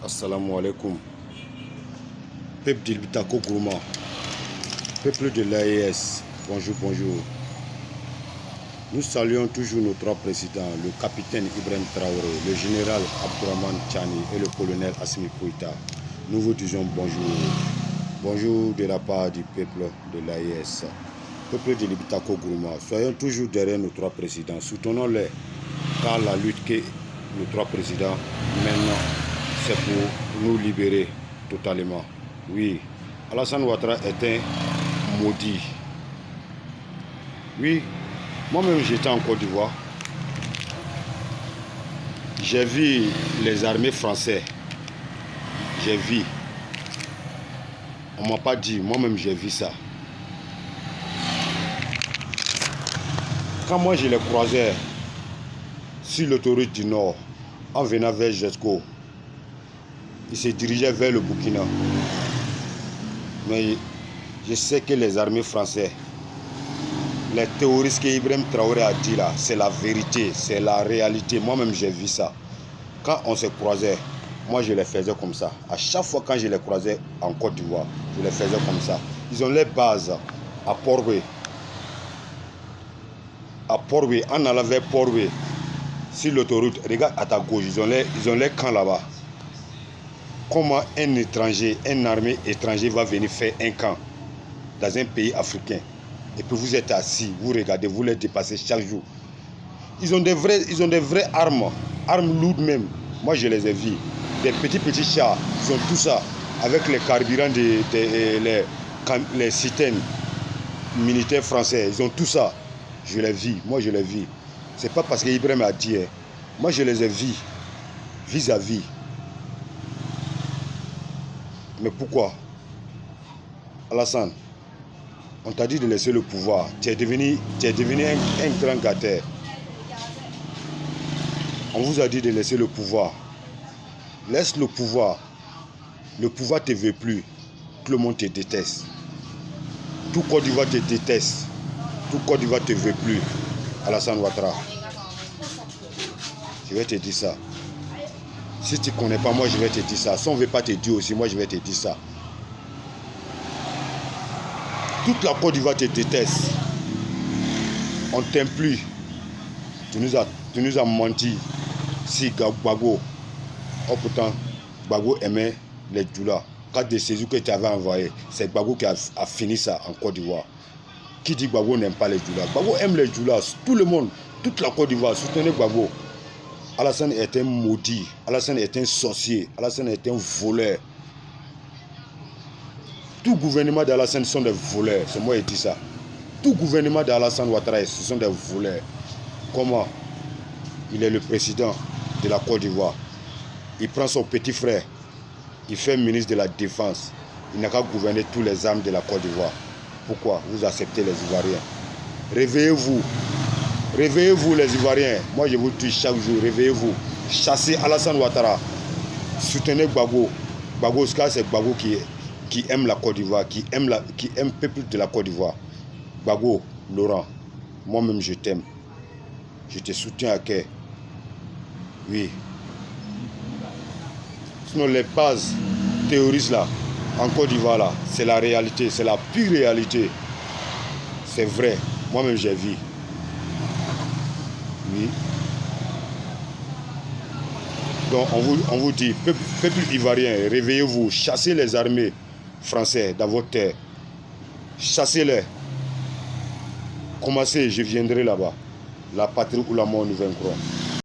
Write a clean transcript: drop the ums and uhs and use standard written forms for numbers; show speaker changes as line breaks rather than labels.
Assalamu alaikum. Peuple d'Ilbitako Gourma, peuple de l'AES, bonjour, bonjour. Nous saluons toujours nos trois présidents, le capitaine Ibrahim Traoré, le général Abdourahmane Tchani et le colonel Assimi Goïta. Nous vous disons bonjour. Bonjour de la part du peuple de l'AES. Peuple de l'Ilbitako Gourma, soyons toujours derrière nos trois présidents. Soutenons-les car la lutte que nos trois présidents mènent, c'est pour nous libérer totalement. Oui, Alassane Ouattara est un maudit. Oui, moi-même j'étais en Côte d'Ivoire. J'ai vu les armées françaises. J'ai vu. On ne m'a pas dit, moi-même j'ai vu ça. Quand moi je les croisais sur l'autoroute du Nord, en venant vers Jesco, ils se dirigeaient vers le Burkina. Mais je sais que les armées françaises, les terroristes que Ibrahim Traoré a dit là, c'est la vérité, c'est la réalité. Moi-même j'ai vu ça. Quand on se croisait, moi je les faisais comme ça. À chaque fois quand je les croisais en Côte d'Ivoire, je les faisais comme ça. Ils ont les bases à Port-Louis. À Port-Louis, en allant vers Port-Louis, sur l'autoroute, regarde à ta gauche, ils ont les camps là-bas. Comment un étranger, une armée étrangère va venir faire un camp dans un pays africain? Et puis vous êtes assis, vous regardez, vous les dépassez chaque jour. Ils ont des vraies armes lourdes même. Moi je les ai vus. Des petits chars, ils ont tout ça. Avec les carburants les citernes militaires français, ils ont tout ça. Je les vis, moi je les vis. C'est pas parce qu'Ibrahim a dit, hein. Moi je les ai vus, vis-à-vis. Mais pourquoi? Alassane, on t'a dit de laisser le pouvoir. Tu es devenu un grand gâteur. On vous a dit de laisser le pouvoir. Laisse le pouvoir. Le pouvoir ne te veut plus. Tout le monde te déteste. Tout Côte d'Ivoire te déteste. Tout Côte d'Ivoire ne te veut plus. Alassane Ouattara. Je vais te dire ça. Si tu ne connais pas, moi je vais te dire ça. Si on ne veut pas te dire aussi, moi je vais te dire ça. Toute la Côte d'Ivoire te déteste. On ne t'aime plus. Tu nous as menti. Si Gbagbo. Oh pourtant, Gbagbo aimait les Djoula. Quand des séjours que tu avais envoyés, c'est Gbagbo qui a fini ça en Côte d'Ivoire. Qui dit Gbagbo n'aime pas les Djoula? Gbagbo aime les Djoula. Tout le monde, toute la Côte d'Ivoire, soutenez Gbagbo. Alassane est un maudit. Alassane est un sorcier. Alassane est un voleur. Tout gouvernement d'Alassane sont des voleurs. C'est moi qui dis ça. Tout gouvernement d'Alassane Ouattara, ce sont des voleurs. Comment? Il est le président de la Côte d'Ivoire. Il prend son petit frère. Il fait ministre de la Défense. Il n'a qu'à gouverner tous les armes de la Côte d'Ivoire. Pourquoi vous acceptez les Ivoiriens? Réveillez-vous. Réveillez-vous les Ivoiriens. Moi je vous tue chaque jour. Réveillez-vous. Chassez Alassane Ouattara. Soutenez Gbagbo. Gbagbo, c'est Gbagbo qui aime la Côte d'Ivoire, qui aime le peuple de la Côte d'Ivoire. Gbagbo, Laurent, moi-même je t'aime. Je te soutiens à cœur. Oui. Sinon les bases terroristes là, en Côte d'Ivoire là, c'est la réalité, c'est la pure réalité. C'est vrai. Moi-même j'ai vu. Oui. Donc on vous dit, peuple ivoirien, réveillez-vous, chassez les armées françaises dans votre terre. Chassez-les. Commencez, je viendrai là-bas. La patrie ou la mort nous vaincront.